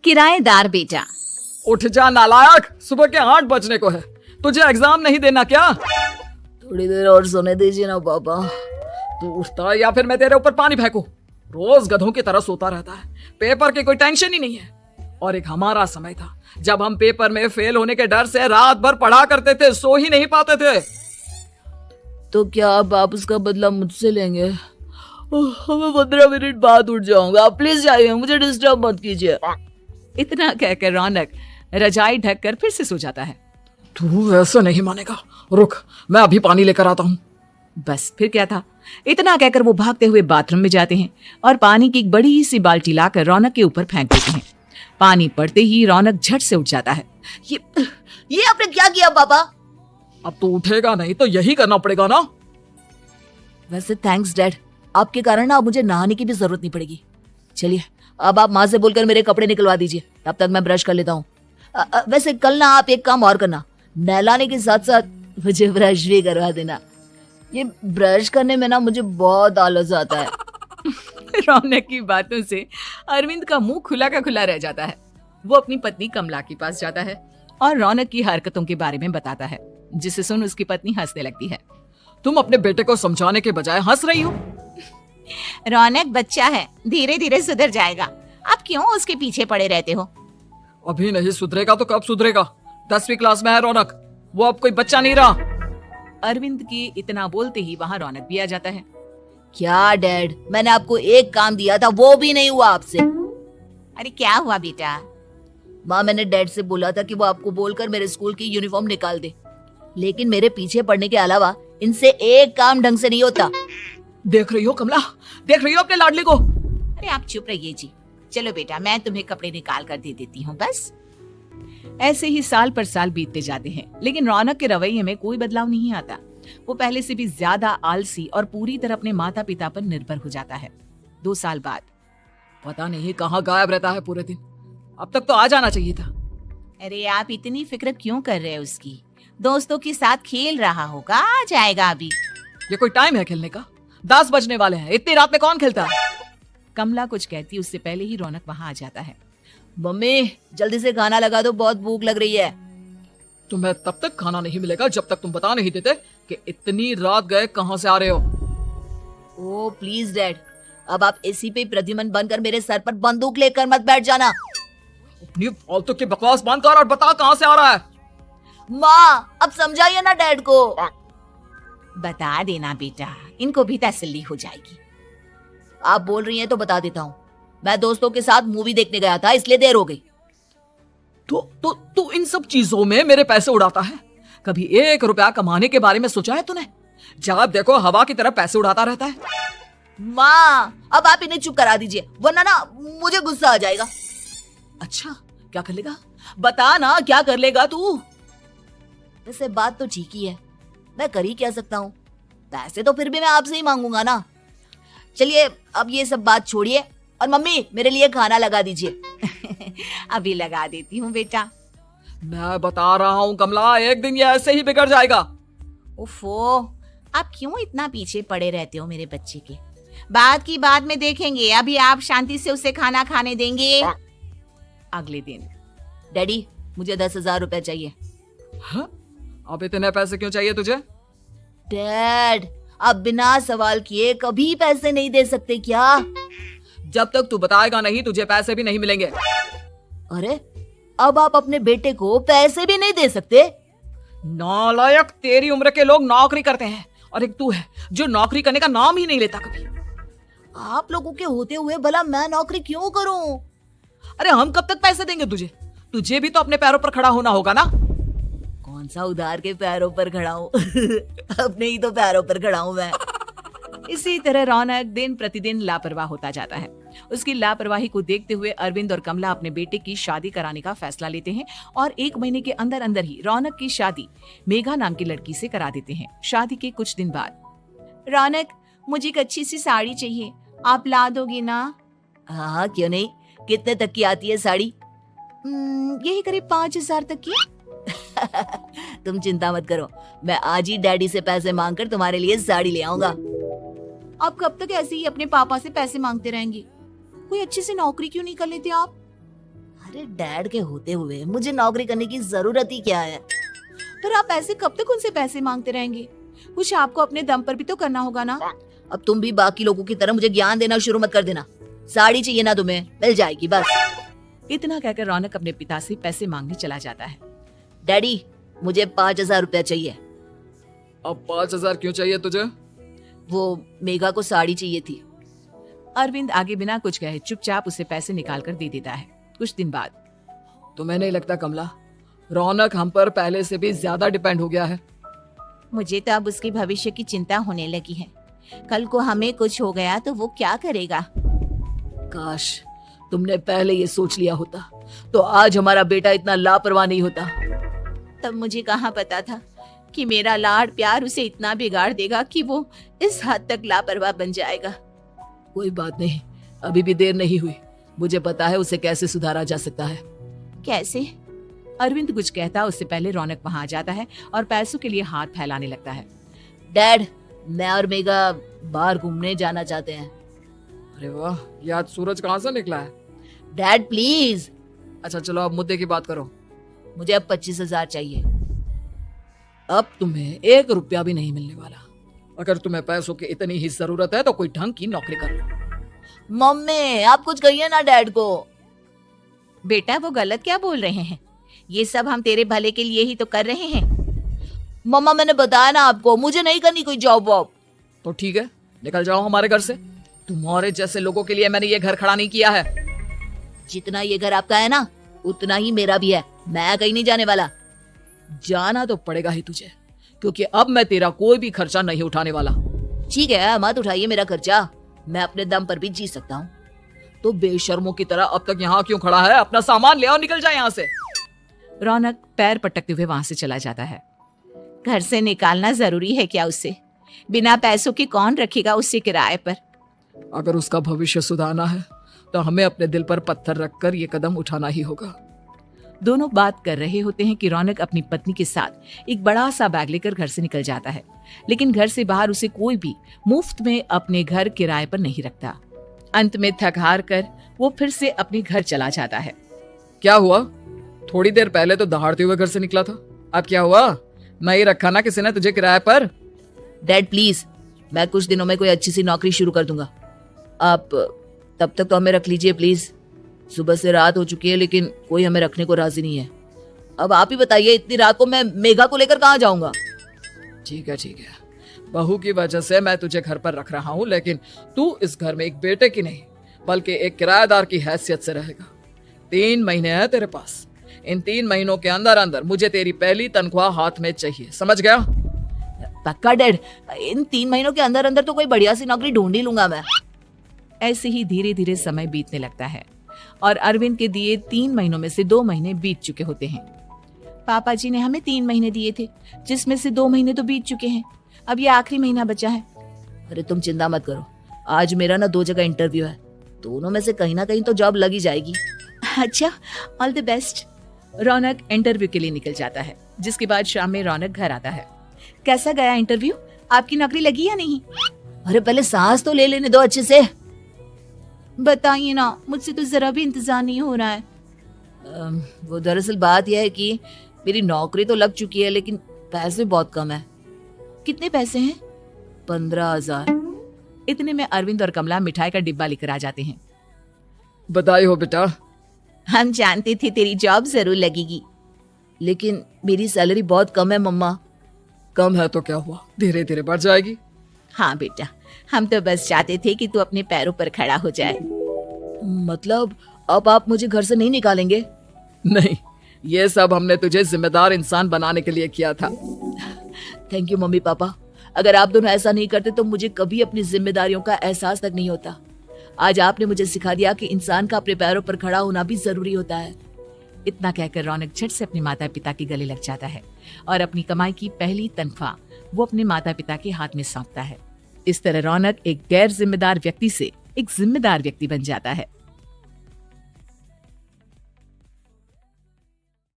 किराएदार बेटा। उठ जा नालायक, सुबह के 8 बजने को है, तुझे एग्जाम नहीं देना क्या? थोड़ी देर और सोने दीजिए ना पापा। तू उठता है या फिर मैं तेरे ऊपर पानी फेंकूं? रोज गधों की तरह सोता रहता है, पेपर की कोई टेंशन ही नहीं है। और एक हमारा समय था जब हम पेपर में फेल होने के डर से रात भर पढ़ा करते थे, सो ही नहीं पाते थे। तो क्या आप उसका बदला मुझसे लेंगे? मैं 15 मिनट बाद उठ जाऊंगा, आप प्लीज जाइए, मुझे डिस्टर्ब मत कीजिए। इतना कहकर रौनक रजाई ढककर फिर से सो जाता है। तू ऐसा नहीं मानेगा, रुक मैं अभी पानी लेकर आता हूँ। बस फिर क्या था, इतना कहकर वो भागते हुए बाथरूम में जाते हैं और पानी की एक बड़ी सी बाल्टी लाकर रौनक के ऊपर फेंक देते हैं। पानी पड़ते ही रौनक झट से उठ जाता है। ये आपने क्या किया पापा? अब तू उठेगा नहीं तो यही करना पड़ेगा ना। वैसे थैंक्स डैड, आपके कारण ना अब मुझे नहाने की भी जरूरत नहीं पड़ेगी। चलिए अब आप माँ से बोलकर मेरे कपड़े निकलवा दीजिए, तब तक मैं ब्रश कर लेता हूँ। वैसे कल ना आप एक काम और करना, नहलाने के साथ साथ मुझे ब्रश भी करवा देना। ये ब्रश करने में ना मुझे बहुत आलस आता है। रौनक की बातों से अरविंद का मुंह खुला का खुला रह जाता है। वो अपनी पत्नी कमला के पास जाता है और रौनक की हरकतों के बारे में बताता है, जिसे सुन उसकी पत्नी हंसने लगती है। तुम अपने बेटे को समझाने के बजाय हंस रही हो। रौनक बच्चा है, धीरे धीरे सुधर जाएगा, आप क्यों उसके पीछे पड़े रहते हो? अभी नहीं सुधरेगा तो कब सुधरेगा? 10वीं क्लास में है रौनक, वो अब कोई बच्चा नहीं रहा। अरविंद के इतना बोलते ही वहाँ रौनक भी आ जाता है। क्या डैड, मैंने आपको एक काम दिया था, वो भी नहीं हुआ आपसे। अरे क्या हुआ बेटा? माँ, मैंने डैड से बोला था कि वो आपको बोलकर मेरे स्कूल की यूनिफॉर्म निकाल दे, लेकिन मेरे पीछे पड़ने के अलावा इनसे एक काम ढंग से नहीं होता। देख रही हो कमला, देख रही हो अपने लाडले को? अरे आप चुप रहिए जी। चलो बेटा, मैं तुम्हें कपड़े निकाल कर दे देती हूँ बस। ऐसे ही साल पर साल बीतते जाते हैं, लेकिन रौनक के रवैये में कोई बदलाव नहीं आता। वो पहले से भी ज्यादा आलसी और पूरी तरह अपने माता पिता पर निर्भर हो जाता है। 2 साल बाद पता नहीं कहाँ गायब रहता है पूरे दिन, अब तक तो आ जाना चाहिए था। अरे आप इतनी फिक्र क्यों कर रहे हो उसकी? दोस्तों के साथ खेल रहा होगा, आ जाएगा अभी। ये कोई टाइम है खेलने का? 10 बजने वाले हैं, इतनी रात में कौन खेलता है? कमला कुछ कहती उससे पहले ही रौनक वहाँ आ जाता है। मम्मी जल्दी से खाना लगा दो, बहुत भूख लग रही है। तुम्हें तब तक खाना नहीं मिलेगा जब तक तुम बता नहीं देते कि इतनी रात गए कहाँ से आ रहे हो। ओह प्लीज डैड, अब आप एसी पे प्रद्युमन बनकर मेरे सर पर बंदूक लेकर मत बैठ जाना। अपनी फालतू की बकवास बंद कर और बता कहाँ से आ रहा है। माँ अब समझाइए ना डैड को। बता देना बेटा, इनको भी तसल्ली हो जाएगी। आप बोल रही हैं तो बता देता हूँ, मैं दोस्तों के साथ मूवी देखने गया था, इसलिए देर हो गई। तो इन सब चीजों में मेरे पैसे उड़ाता है? कभी 1 रुपया कमाने के बारे में सोचा है तूने? जब देखो हवा की तरह पैसे उड़ाता रहता है। माँ अब आप इन्हें चुप करा दीजिए, वरना ना मुझे गुस्सा आ जाएगा। अच्छा क्या कर लेगा? बता ना क्या कर लेगा तू? वैसे बात तो ठीक ही है, मैं कर ही क्या सकता हूँ, पैसे तो फिर भी मैं आपसे ही मांगूंगा ना। चलिए अब ये सब बात छोड़िए और मम्मी मेरे लिए खाना लगा दीजिए। अभी लगा देती हूँ बेटा। मैं बता रहा हूँ कमला, एक दिन ये ऐसे ही बिगड़ जाएगा। ओफो, आप क्यों इतना पीछे पड़े रहते हो मेरे बच्चे के? बाद की बाद में देखेंगे, अभी आप शांति से उसे खाना खाने देंगे। अगले दिन डैडी मुझे 10,000 रुपए चाहिए। हाँ? अब इतने पैसे क्यों चाहिए तुझे? डैड आप बिना सवाल किए कभी पैसे नहीं दे सकते क्या? जब तक तू बताएगा नहीं तुझे पैसे भी नहीं मिलेंगे। अरे अब आप अपने बेटे को पैसे भी नहीं दे सकते? नालायक, तेरी उम्र के लोग नौकरी करते हैं और एक तू है जो नौकरी करने का नाम ही नहीं लेता कभी। आप लोगों के होते हुए भला मैं नौकरी क्यों करूं? अरे हम कब तक पैसे देंगे तुझे? तुझे भी तो अपने पैरों पर खड़ा होना होगा ना। कौन सा उधार के पैरों पर खड़ा हूँ? अपने ही तो पैरों पर खड़ा हूँ मैं। इसी तरह रौनक दिन प्रतिदिन लापरवाह होता जाता है। उसकी लापरवाही को देखते हुए अरविंद और कमला अपने बेटे की शादी कराने का फैसला लेते हैं और 1 महीने के अंदर अंदर ही रौनक की शादी मेघा नाम की लड़की से करा देते हैं। शादी के कुछ दिन बाद, रौनक मुझे एक अच्छी सी साड़ी चाहिए, आप ला दोगे ना? हाँ क्यों नहीं, कितने तक की आती है साड़ी? यही करीब 5,000 तक की। तुम चिंता मत करो, मैं आज ही डैडी से पैसे मांगकर तुम्हारे लिए साड़ी ले आऊंगा। आप कब तक ऐसे ही अपने पापा से पैसे मांगते रहेंगे? कोई अच्छी सी नौकरी क्यों नहीं कर लेते आप? अरे डैड के होते हुए मुझे नौकरी करने की जरूरत ही क्या है? पर आप ऐसे कब तक उनसे पैसे मांगते रहेंगे? कुछ आपको अपने दम पर भी तो करना होगा ना। अब तुम भी बाकी लोगों की तरह मुझे ज्ञान देना शुरू मत कर देना। साड़ी चाहिए ना तुम्हें, मिल जाएगी बस। इतना कहकर रौनक अपने पिता से पैसे मांगने चला जाता है। डैडी मुझे 5,000 रुपया चाहिए। अब 5,000 क्यों चाहिए तुझे? वो मेघा को साड़ी चाहिए थी। अरविंद आगे बिना कुछ कहे चुपचाप उसे पैसे निकाल कर दे देता है। कुछ दिन बाद तुम्हें नहीं लगता कमला, रौनक हम पर पहले से भी ज्यादा डिपेंड हो गया है? मुझे तो अब उसके भविष्य की चिंता होने लगी है। कल को हमें कुछ हो गया तो वो क्या करेगा? काश तुमने पहले ये सोच लिया होता तो आज हमारा बेटा इतना लापरवाह नहीं होता। तब मुझे कहाँ पता था कि मेरा लाड़ प्यार उसे इतना बिगाड़ देगा कि वो इस हद तक लापरवाह बन जाएगा। कोई बात नहीं, अभी भी देर नहीं हुई। मुझे पता है उसे कैसे सुधारा जा सकता है। कैसे? अरविंद कुछ कहता उससे पहले रौनक वहां आ जाता है और पैसों के लिए हाथ फैलाने लगता है। डैड मैं और मेघा बाहर घूमने जाना चाहते हैं। अरे वाह, ये आज सूरज कहाँ से निकला है? Dad please. अच्छा चलो अब मुद्दे की बात करो। मुझे अब 25,000 चाहिए। अब तुम्हें 1 रुपया भी नहीं मिलने वाला। अगर तुम्हें पैसों की इतनी ही जरूरत है तो कोई ढंग की नौकरी कर लो। मम्मी आप कुछ कहिए ना डैड को। बेटा वो गलत क्या बोल रहे हैं? ये सब हम तेरे भले के लिए ही तो कर रहे हैं। मम्मा मैंने बताया ना आपको, मुझे नहीं करनी कोई जॉब वॉब। तो ठीक है, निकल जाओ हमारे घर से। तुम्हारे जैसे लोगों के लिए मैंने ये घर खड़ा नहीं किया है। जितना ये घर आपका है ना उतना ही मेरा भी है। मैं कहीं नहीं जाने वाला। जाना तो पड़ेगा ही तुझे, क्योंकि अब मैं तेरा कोई भी खर्चा नहीं उठाने वाला। ठीक है मत उठाइए मेरा खर्चा, मैं अपने दम पर भी जी सकता हूँ। तो बेशर्मों की तरह अब तक यहाँ क्यों खड़ा है? अपना सामान ले आओ, निकल जाए यहाँ से। रौनक पैर पटकते हुए वहां से चला जाता है। घर से निकालना जरूरी है क्या उसे? बिना पैसों के कौन रखेगा उसे किराए पर? अगर उसका भविष्य सुधारना है तो हमें अपने दिल पर पत्थर रखकर ये कदम उठाना ही होगा। दोनों बात कर रहे होते हैं कि रौनक अपनी पत्नी के साथ एक बड़ा सा बैग लेकर घर से निकल जाता है, लेकिन घर से बाहर उसे कोई भी मुफ्त में अपने घर किराए पर नहीं रखता। अंत में थक हार कर वो फिर से अपने घर चला जाता है। क्या हुआ? थोड़ी देर पहले तो दहाड़ते हुए घर से निकला था, अब क्या हुआ? नहीं रखा ना किसी ने तुझे किराए पर? डैड प्लीज, मैं कुछ दिनों में कोई अच्छी सी नौकरी शुरू कर दूंगा। आप तब तक तो हमें रख लीजिए प्लीज। सुबह से रात हो चुकी है लेकिन कोई हमें रखने को राजी नहीं है। अब आप ही बताइए, इतनी रात को मैं मेघा को लेकर कहाँ जाऊंगा? ठीक है, बहू की वजह से मैं तुझे घर पर रख रहा हूँ, लेकिन तू इस घर में एक बेटे की नहीं बल्कि एक किराएदार की हैसियत से रहेगा। 3 महीने हैं तेरे पास। इन 3 महीनों के अंदर अंदर मुझे तेरी पहली तनख्वाह हाथ में चाहिए, समझ गया? पक्का डैड, इन 3 महीनों के अंदर अंदर तो कोई बढ़िया सी नौकरी ढूंढ ही लूंगा मैं। ऐसे ही धीरे धीरे समय बीतने लगता है और अरविंद के दिए 3 महीनों में से 2 महीने बीत चुके होते हैं। पापा जी ने हमें 3 महीने दिए थे, जिसमें से 2 महीने तो बीत चुके हैं। अब ये आखिरी महीना बचा है। अरे तुम चिंता मत करो, आज मेरा ना 2 जगह इंटरव्यू है, दोनों में से कहीं ना कहीं तो जॉब लग ही जाएगी। अच्छा, all the best. Raunak interview के लिए निकल जाता है, जिसके बाद शाम में रौनक घर आता है। कैसा गया इंटरव्यू? आपकी नौकरी लगी या नहीं? अरे पहले सांस तो ले लेने दो अच्छे से। बताइए ना, मुझसे तो जरा भी इंतजार नहीं हो रहा है। वो दरअसल बात यह है कि मेरी नौकरी तो लग चुकी है लेकिन पैसे बहुत कम है। कितने पैसे हैं? 15,000। इतने में अरविंद और कमला मिठाई का डिब्बा लेकर आ जाते हैं। बधाई हो बेटा। हम जानते थे तेरी जॉब जरूर लगेगी। लेकिन मेरी सैलरी बहुत कम है मम्मा। कम है तो क्या हुआ, धीरे धीरे बढ़ जाएगी। हाँ बेटा, हम तो बस चाहते थे कि तू अपने पैरों पर खड़ा हो जाए। मतलब अब आप मुझे घर से नहीं निकालेंगे? नहीं, ये सब हमने तुझे जिम्मेदार इंसान बनाने के लिए किया था। Thank you mummy papa. अगर आप दोनों ऐसा नहीं करते तो मुझे कभी अपनी जिम्मेदारियों का एहसास तक नहीं होता। आज आपने मुझे सिखा दिया कि इंसान का अपने पैरों पर खड़ा होना भी जरूरी होता है। इतना कहकर रौनक झट से अपने माता पिता के गले लग जाता है और अपनी कमाई की पहली तनख्वाह वो अपने माता पिता के हाथ में सौंपता है। इस तरह रौनक एक गैर जिम्मेदार व्यक्ति से एक जिम्मेदार व्यक्ति बन जाता है।